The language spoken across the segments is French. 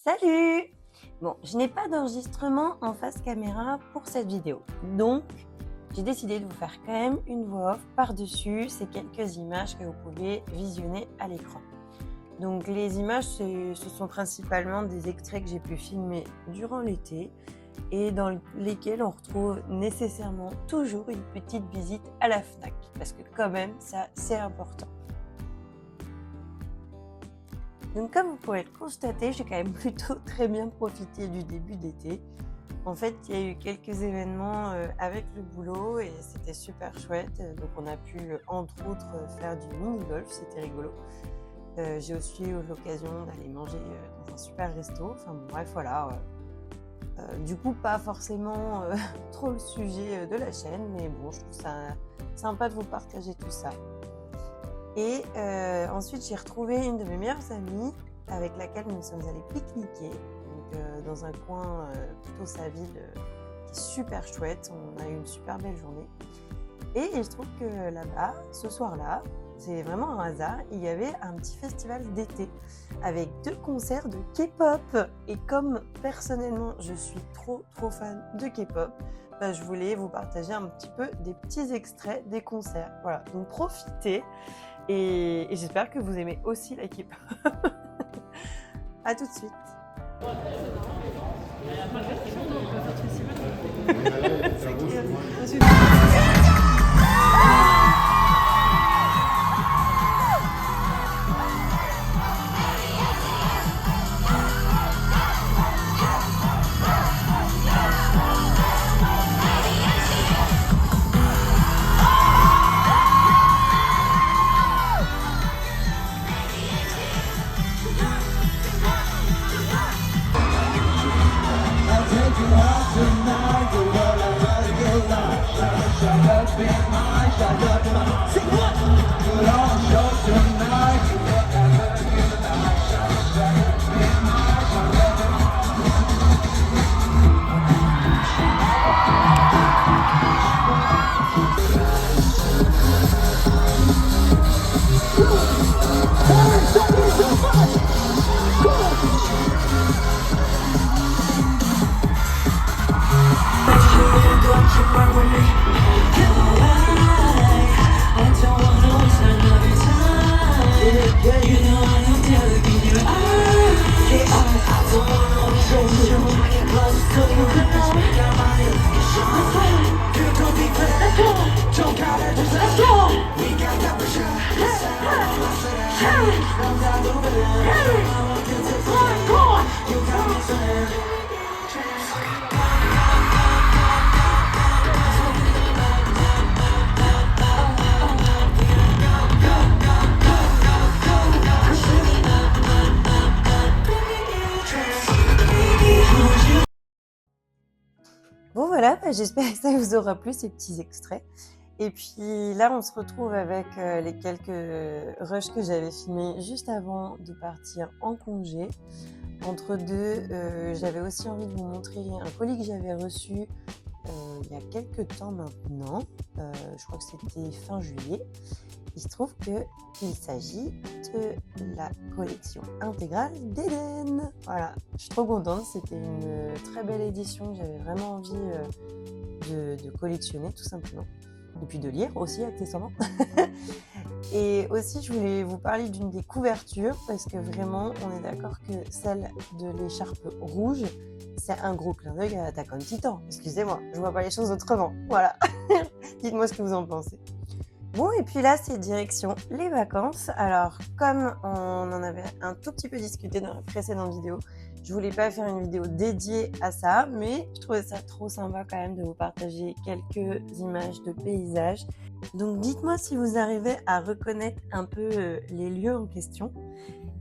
Salut! Bon, je n'ai pas d'enregistrement en face caméra pour cette vidéo, donc j'ai décidé de vous faire quand même une voix off par-dessus ces quelques images que vous pouvez visionner à l'écran. Donc les images, ce sont principalement des extraits que j'ai pu filmer durant l'été et dans lesquels on retrouve nécessairement toujours une petite visite à la FNAC, parce que quand même, ça c'est important. Donc comme vous pouvez le constater, j'ai quand même plutôt très bien profité du début d'été. En fait, il y a eu quelques événements avec le boulot et c'était super chouette. Donc on a pu entre autres faire du mini-golf, c'était rigolo. J'ai aussi eu l'occasion d'aller manger dans un super resto. Enfin bon, bref, voilà. Du coup, pas forcément trop le sujet de la chaîne, mais bon, je trouve ça sympa de vous partager tout ça. Et ensuite, j'ai retrouvé une de mes meilleures amies avec laquelle nous sommes allés pique-niquer dans un coin plutôt sa ville qui est super chouette. On a eu une super belle journée. Et il se trouve que là-bas, ce soir-là, c'est vraiment un hasard, il y avait un petit festival d'été avec 2 concerts de K-pop. Et comme personnellement, je suis trop fan de K-pop, bah, je voulais vous partager un petit peu des petits extraits des concerts. Voilà, donc profitez. Et j'espère que vous aimez aussi la K-pop. À tout de suite. Bon voilà, j'espère que ça vous aura plu ces petits extraits. Et puis là, on se retrouve avec les quelques rushs que j'avais filmés juste avant de partir en congé. Entre deux, j'avais aussi envie de vous montrer un colis que j'avais reçu il y a quelques temps maintenant. Je crois que c'était fin juillet. Il se trouve qu'il s'agit de la collection intégrale d'Eden. Voilà, je suis trop contente. C'était une très belle édition. J'avais vraiment envie de collectionner tout simplement. Et puis de lire aussi accessoirement. Et aussi, je voulais vous parler d'une des couvertures parce que vraiment, on est d'accord que celle de l'écharpe rouge, c'est un gros clin d'œil à Attack on Titan. Excusez-moi, je vois pas les choses autrement. Voilà. Dites-moi ce que vous en pensez. Bon, et puis là, c'est direction les vacances. Alors, comme on en avait un tout petit peu discuté dans la précédente vidéo, je voulais pas faire une vidéo dédiée à ça, mais je trouvais ça trop sympa quand même de vous partager quelques images de paysages. Donc, dites-moi si vous arrivez à reconnaître un peu les lieux en question.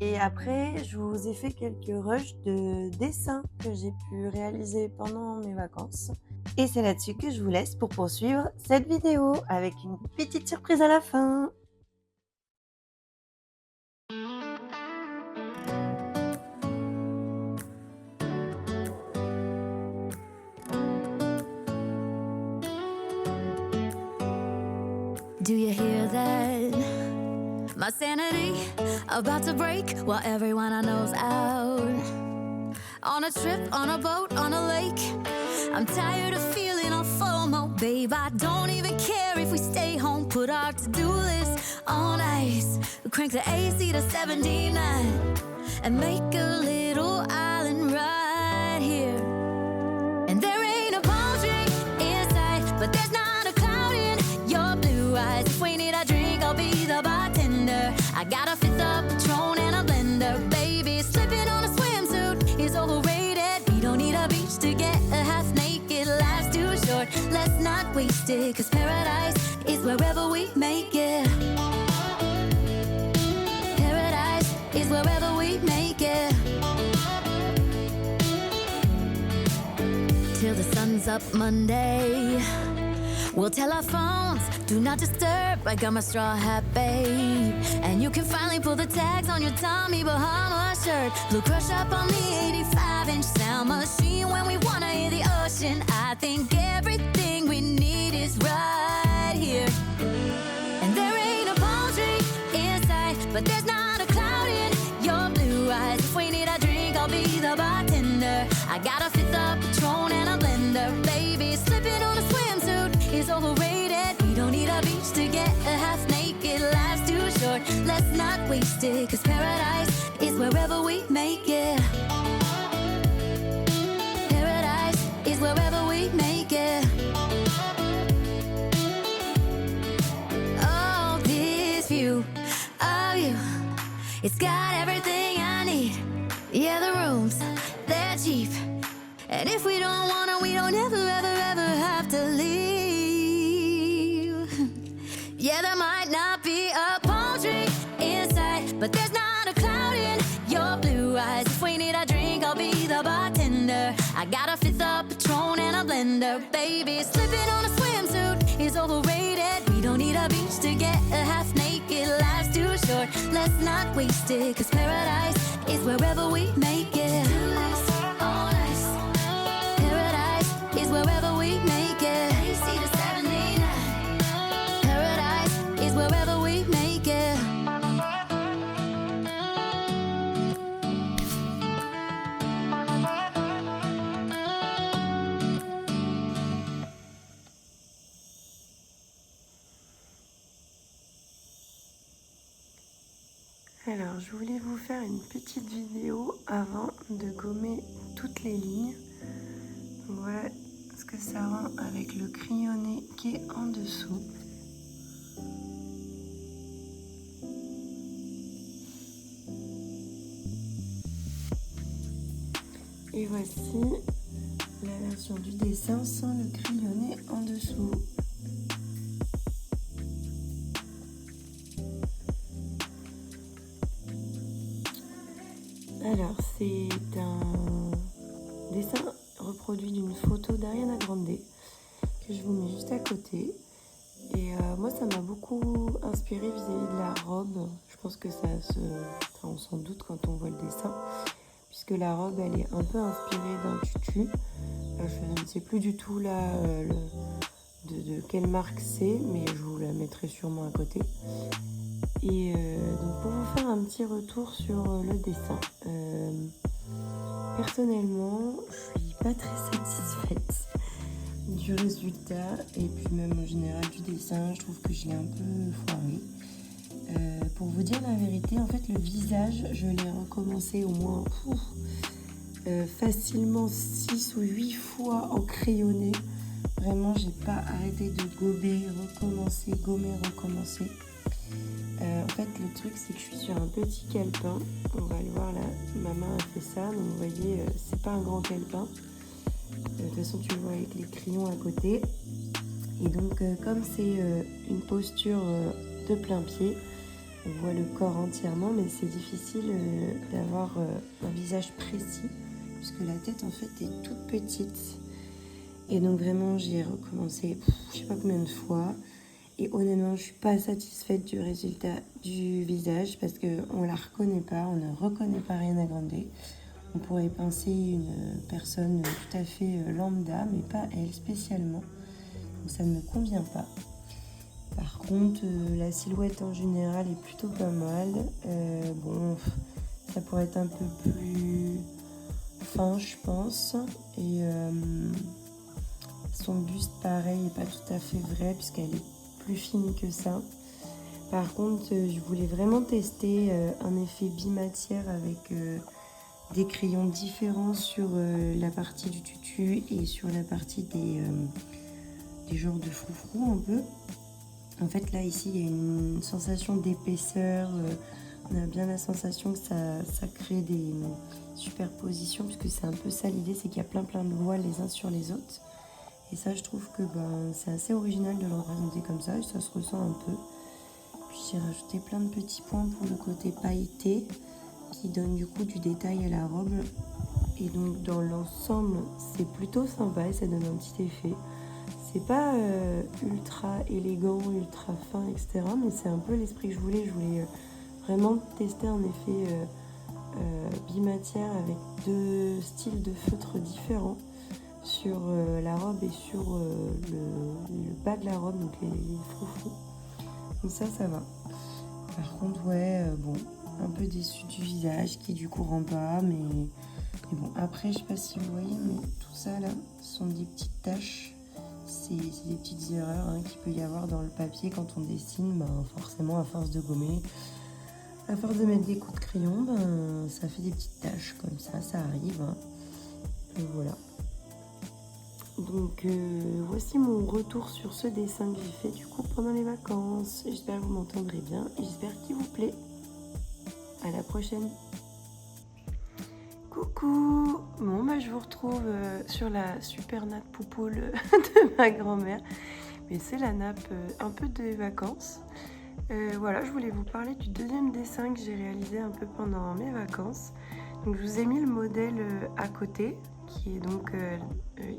Et après, je vous ai fait quelques rushs de dessins que j'ai pu réaliser pendant mes vacances. Et c'est là-dessus que je vous laisse pour poursuivre cette vidéo avec une petite surprise à la fin. Do you hear that? My sanity about to break while everyone I know's out. on a trip, on a boat, on a lake. I'm tired of feeling all FOMO, babe. I don't even care if we stay home. Put our to-do list on ice. We crank the AC to 79 and make a little island right here. And there ain't a palm tree in sight, but there's not a cloud in your blue eyes. If we need a drink, I'll be the bartender. I got a fifth of Patron and a blender, baby. Slipping on a swimsuit is overrated. We don't need a beach to get a half naked. Life's too short, let's not waste it. Cause paradise is wherever we make it. Paradise is wherever we make it. Till the sun's up Monday, we'll tell our phones, do not disturb. I got my straw hat, babe. And you can finally pull the tags on your Tommy Bahama shirt. Blue crush up on the 85-inch sound machine. When we wanna hear the ocean, I think everything we need is right here. And there ain't a palm tree in sight, but there's not a cloud in your blue eyes. If we need a drink, I'll be the bartender. I got a fifth of Patron and a blender, baby. Slipping on a swimsuit is overrated. We don't need a beach to get a half naked. Life's too short, let's not waste it. Cause paradise is wherever we make it. Paradise is wherever we make it. Oh, this view of you, it's got everything I need. Yeah, the rooms, they're cheap. And if we don't wanna, we don't ever, ever, ever have to leave. Yeah, there might not be a palm tree in sight, but there's not a cloud in your blue eyes. If we need a drink, I'll be the bartender. I got a fifth of Patron and a blender, baby. Slipping on a swimsuit is overrated. We don't need a beach to get a half naked. Life's too short, let's not waste it. Cause paradise is wherever we make it. Paradise is wherever we make it. AC to 79. Paradise is wherever we make it. Alors, je voulais vous faire une petite vidéo avant de gommer toutes les lignes. Donc voilà ce que ça rend avec le crayonné qui est en dessous. Et voici la version du dessin sans le crayonné en dessous. Alors, c'est un dessin reproduit d'une photo d'Ariana Grande que je vous mets juste à côté. Et moi, ça m'a beaucoup inspiré vis-à-vis de la robe. Je pense que on s'en doute quand on voit le dessin, puisque la robe, elle est un peu inspirée d'un tutu. Je ne sais plus du tout là de quelle marque c'est, mais je vous la mettrai sûrement à côté. Et donc pour vous faire un petit retour sur le dessin, personnellement je suis pas très satisfaite du résultat et puis même en général du dessin. Je trouve que je l'ai un peu foiré. Pour vous dire la vérité, en fait le visage je l'ai recommencé au moins facilement 6 ou 8 fois en crayonné. Vraiment j'ai pas arrêté de gober, recommencer, gommer, recommencer. En fait le truc c'est que je suis sur un petit calepin, on va aller voir là, ma main a fait ça, donc vous voyez c'est pas un grand calepin, de toute façon tu le vois avec les crayons à côté, et donc comme c'est une posture de plein pied, on voit le corps entièrement, mais c'est difficile d'avoir un visage précis, puisque la tête en fait est toute petite, et donc vraiment j'ai recommencé je sais pas combien de fois. Et honnêtement, je suis pas satisfaite du résultat du visage parce qu'on la reconnaît pas, on ne reconnaît pas Ariana Grande. On pourrait penser une personne tout à fait lambda, mais pas elle spécialement. Donc ça ne me convient pas. Par contre, la silhouette en général est plutôt pas mal. Bon, ça pourrait être un peu plus fin, je pense. Et son buste, pareil, n'est pas tout à fait vrai puisqu'elle est plus fine que ça. Par contre, je voulais vraiment tester un effet bimatière avec des crayons différents sur la partie du tutu et sur la partie des genres de froufrou un peu. En fait, là, ici, il y a une sensation d'épaisseur. On a bien la sensation que ça crée des superpositions, puisque c'est un peu ça l'idée, c'est qu'il y a plein de voiles les uns sur les autres. Et ça, je trouve que c'est assez original de le représenter comme ça, et ça se ressent un peu. Puis j'ai rajouté plein de petits points pour le côté pailleté, qui donne du coup du détail à la robe. Et donc, dans l'ensemble, c'est plutôt sympa et ça donne un petit effet. C'est pas ultra élégant, ultra fin, etc. Mais c'est un peu l'esprit que je voulais. Je voulais vraiment tester un effet bimatière avec 2 styles de feutre différents sur la robe et sur le bas de la robe, donc les froufrous. Donc ça va. Par contre, un peu déçu du visage qui du coup rend pas, mais bon, après, je sais pas si vous voyez, mais tout ça là, ce sont des petites taches. C'est des petites erreurs qu'il peut y avoir dans le papier quand on dessine. Forcément, à force de gommer, à force de mettre des coups de crayon, ça fait des petites taches comme ça arrive. Et voilà. Donc voici mon retour sur ce dessin que j'ai fait du coup pendant les vacances. J'espère que vous m'entendrez bien et j'espère qu'il vous plaît. À la prochaine. Coucou. Bon, je vous retrouve sur la super nappe poupoule de ma grand-mère. Mais c'est la nappe un peu des vacances. Voilà, je voulais vous parler du deuxième dessin que j'ai réalisé un peu pendant mes vacances. Donc je vous ai mis le modèle à côté, qui est donc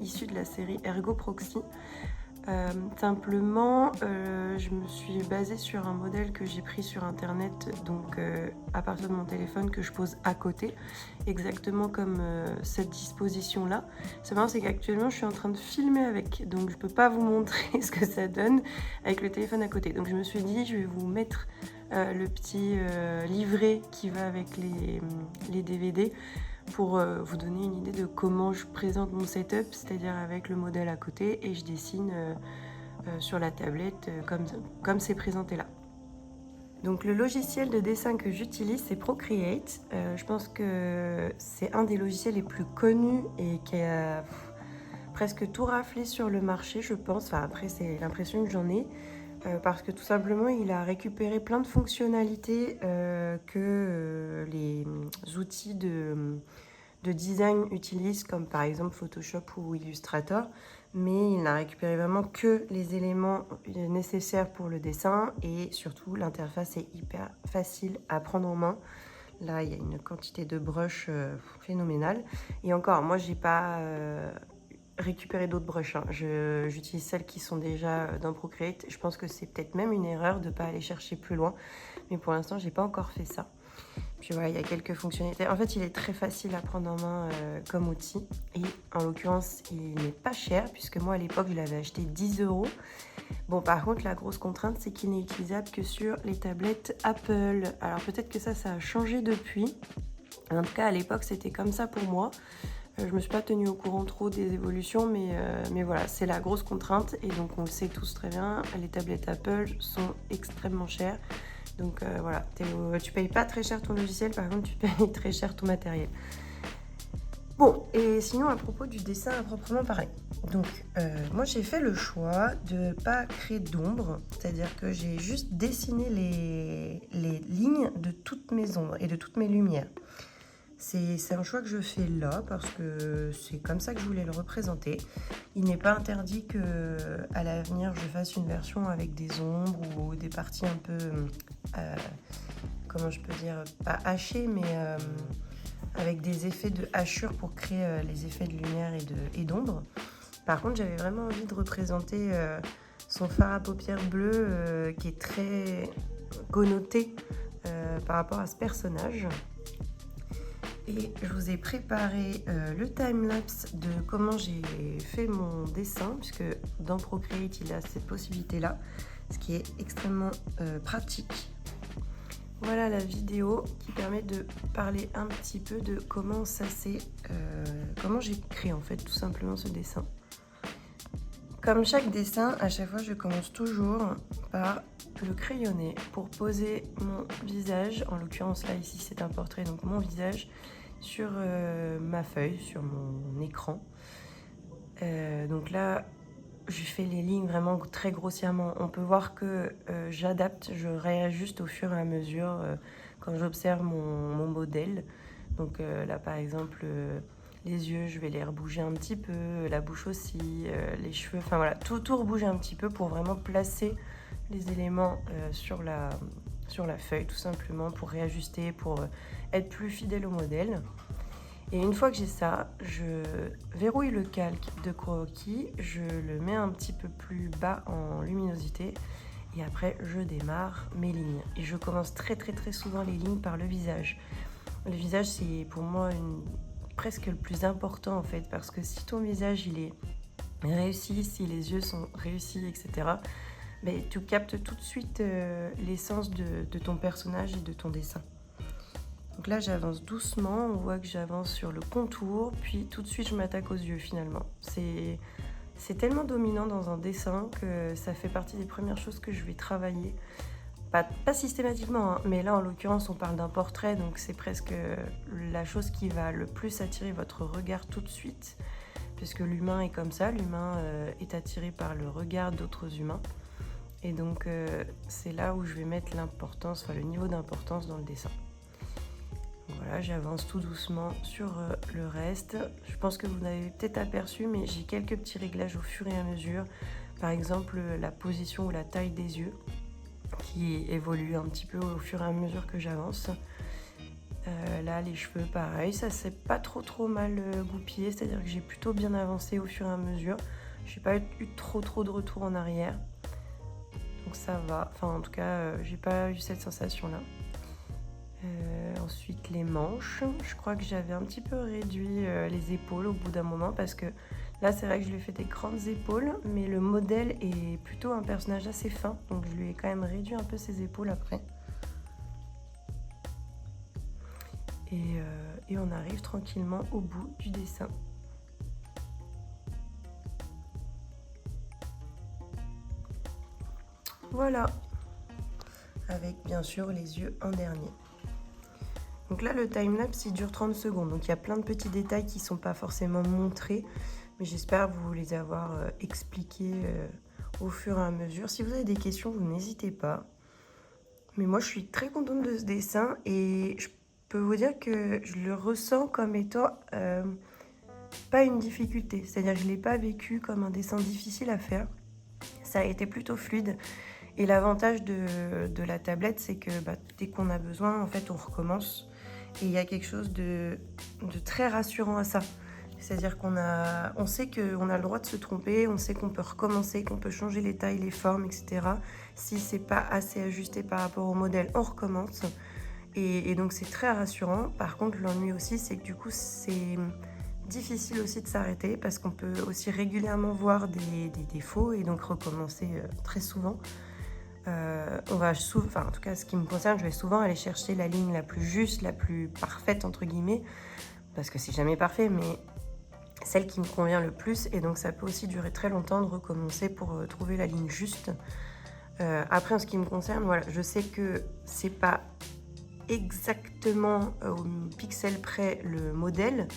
issu de la série Ergo Proxy. Simplement, je me suis basée sur un modèle que j'ai pris sur internet, donc à partir de mon téléphone, que je pose à côté, exactement comme cette disposition-là. C'est marrant, c'est qu'actuellement je suis en train de filmer avec, donc je peux pas vous montrer ce que ça donne avec le téléphone à côté. Donc je me suis dit, je vais vous mettre le petit livret qui va avec les DVD pour vous donner une idée de comment je présente mon setup, c'est-à-dire avec le modèle à côté et je dessine sur la tablette comme c'est présenté là. Donc le logiciel de dessin que j'utilise, c'est Procreate. Je pense que c'est un des logiciels les plus connus et qui a presque tout raflé sur le marché, je pense. Enfin, après, c'est l'impression que j'en ai. Parce que tout simplement, il a récupéré plein de fonctionnalités que les outils de design utilisent, comme par exemple Photoshop ou Illustrator, mais il n'a récupéré vraiment que les éléments nécessaires pour le dessin et surtout l'interface est hyper facile à prendre en main. Là, il y a une quantité de brushes phénoménale. Et encore, moi, j'ai pas récupérer d'autres brushes. J'utilise celles qui sont déjà dans Procreate. Je pense que c'est peut-être même une erreur de ne pas aller chercher plus loin. Mais pour l'instant, j'ai pas encore fait ça. Puis voilà, il y a quelques fonctionnalités. En fait, il est très facile à prendre en main comme outil. Et en l'occurrence, il n'est pas cher, puisque moi, à l'époque, je l'avais acheté 10 €. Bon, par contre, la grosse contrainte, c'est qu'il n'est utilisable que sur les tablettes Apple. Alors peut-être que ça a changé depuis. En tout cas, à l'époque, c'était comme ça pour moi. Je me suis pas tenue au courant trop des évolutions, mais voilà, c'est la grosse contrainte. Et donc, on le sait tous très bien, les tablettes Apple sont extrêmement chères. Donc voilà, tu payes pas très cher ton logiciel, par contre, tu payes très cher ton matériel. Bon, et sinon, à propos du dessin à proprement parler. Donc, moi, j'ai fait le choix de pas créer d'ombre, c'est-à-dire que j'ai juste dessiné les lignes de toutes mes ombres et de toutes mes lumières. C'est un choix que je fais là parce que c'est comme ça que je voulais le représenter. Il n'est pas interdit qu'à l'avenir je fasse une version avec des ombres ou des parties un peu, comment je peux dire, pas hachées, mais avec des effets de hachure pour créer les effets de lumière et d'ombre. Par contre, j'avais vraiment envie de représenter son fard à paupières bleu qui est très connoté par rapport à ce personnage. Et je vous ai préparé le timelapse de comment j'ai fait mon dessin, puisque dans Procreate, il a cette possibilité-là, ce qui est extrêmement pratique. Voilà la vidéo qui permet de parler un petit peu de comment comment j'ai créé en fait tout simplement ce dessin. Comme chaque dessin, à chaque fois je commence toujours par le crayonner pour poser mon visage, en l'occurrence là ici c'est un portrait, donc mon visage sur ma feuille, sur mon écran. Donc là je fais les lignes vraiment très grossièrement. On peut voir que j'adapte, je réajuste au fur et à mesure quand j'observe mon modèle. Donc là par exemple les yeux je vais les rebouger un petit peu, la bouche aussi, les cheveux, enfin voilà, tout rebouger un petit peu pour vraiment placer les éléments sur la feuille tout simplement pour réajuster, pour être plus fidèle au modèle. Et une fois que j'ai ça, je verrouille le calque de croquis, je le mets un petit peu plus bas en luminosité et après je démarre mes lignes. Et je commence très souvent les lignes par le visage. Le visage c'est pour moi presque le plus important en fait, parce que si ton visage il est réussi, si les yeux sont réussis, etc., ben, tu captes tout de suite l'essence de ton personnage et de ton dessin. Donc là j'avance doucement, on voit que j'avance sur le contour, puis tout de suite je m'attaque aux yeux finalement. C'est tellement dominant dans un dessin que ça fait partie des premières choses que je vais travailler. Pas systématiquement, hein, mais là en l'occurrence on parle d'un portrait, donc c'est presque la chose qui va le plus attirer votre regard tout de suite, puisque l'humain est comme ça, l'humain est attiré par le regard d'autres humains. Et donc c'est là où je vais mettre l'importance, enfin le niveau d'importance dans le dessin. Voilà, j'avance tout doucement sur le reste. Je pense que vous n'avez peut-être aperçu, mais j'ai quelques petits réglages au fur et à mesure. Par exemple, la position ou la taille des yeux qui évolue un petit peu au fur et à mesure que j'avance. Là, les cheveux, pareil, ça s'est pas trop mal goupillé, c'est-à-dire que j'ai plutôt bien avancé au fur et à mesure. J'ai pas eu trop de retour en arrière. Donc ça va, enfin en tout cas, j'ai pas eu cette sensation-là. Ensuite les manches, je crois que j'avais un petit peu réduit les épaules au bout d'un moment parce que là c'est vrai que je lui ai fait des grandes épaules, mais le modèle est plutôt un personnage assez fin, donc je lui ai quand même réduit un peu ses épaules après. Et on arrive tranquillement au bout du dessin. Voilà, avec bien sûr les yeux en dernier. Donc là, le timelapse, il dure 30 secondes. Donc il y a plein de petits détails qui ne sont pas forcément montrés, mais j'espère vous les avoir expliqués au fur et à mesure. Si vous avez des questions, vous n'hésitez pas. Mais moi, je suis très contente de ce dessin et je peux vous dire que je le ressens comme étant pas une difficulté. C'est-à-dire que je ne l'ai pas vécu comme un dessin difficile à faire. Ça a été plutôt fluide. Et l'avantage de la tablette, c'est que dès qu'on a besoin, en fait, on recommence. Et il y a quelque chose de très rassurant à ça. C'est-à-dire on sait qu'on a le droit de se tromper, on sait qu'on peut recommencer, qu'on peut changer les tailles, les formes, etc. Si c'est pas assez ajusté par rapport au modèle, on recommence. Et donc c'est très rassurant. Par contre, l'ennui aussi, c'est que du coup, c'est difficile aussi de s'arrêter parce qu'on peut aussi régulièrement voir des défauts et donc recommencer très souvent. On va enfin en tout cas ce qui me concerne, je vais souvent aller chercher la ligne la plus juste, la plus parfaite entre guillemets, parce que c'est jamais parfait, mais celle qui me convient le plus, et donc ça peut aussi durer très longtemps de recommencer pour trouver la ligne juste. Après en ce qui me concerne, voilà, je sais que c'est pas exactement au pixel près le modèle,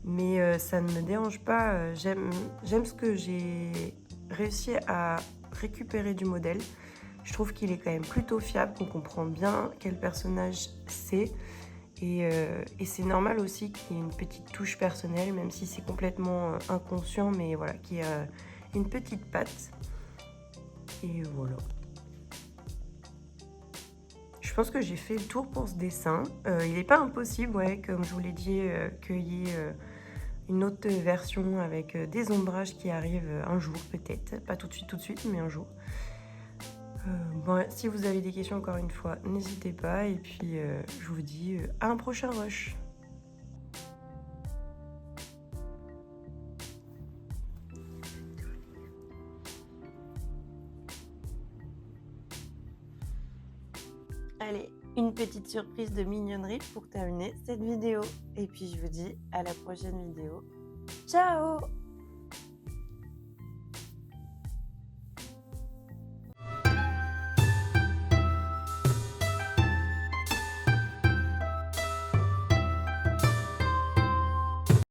mais ça ne me dérange pas. J'aime ce que j'ai réussi à récupérer du modèle. Je trouve qu'il est quand même plutôt fiable, qu'on comprend bien quel personnage c'est. Et c'est normal aussi qu'il y ait une petite touche personnelle, même si c'est complètement inconscient, mais voilà, qu'il y a une petite patte. Et voilà. Je pense que j'ai fait le tour pour ce dessin. Il n'est pas impossible, ouais, comme je vous l'ai dit, qu'il y ait une autre version avec des ombrages qui arrivent un jour peut-être. Pas tout de suite, mais un jour. Bon, si vous avez des questions encore une fois, n'hésitez pas. Et puis, je vous dis à un prochain rush. Allez, une petite surprise de mignonnerie pour terminer cette vidéo. Et puis je vous dis à la prochaine vidéo. Ciao!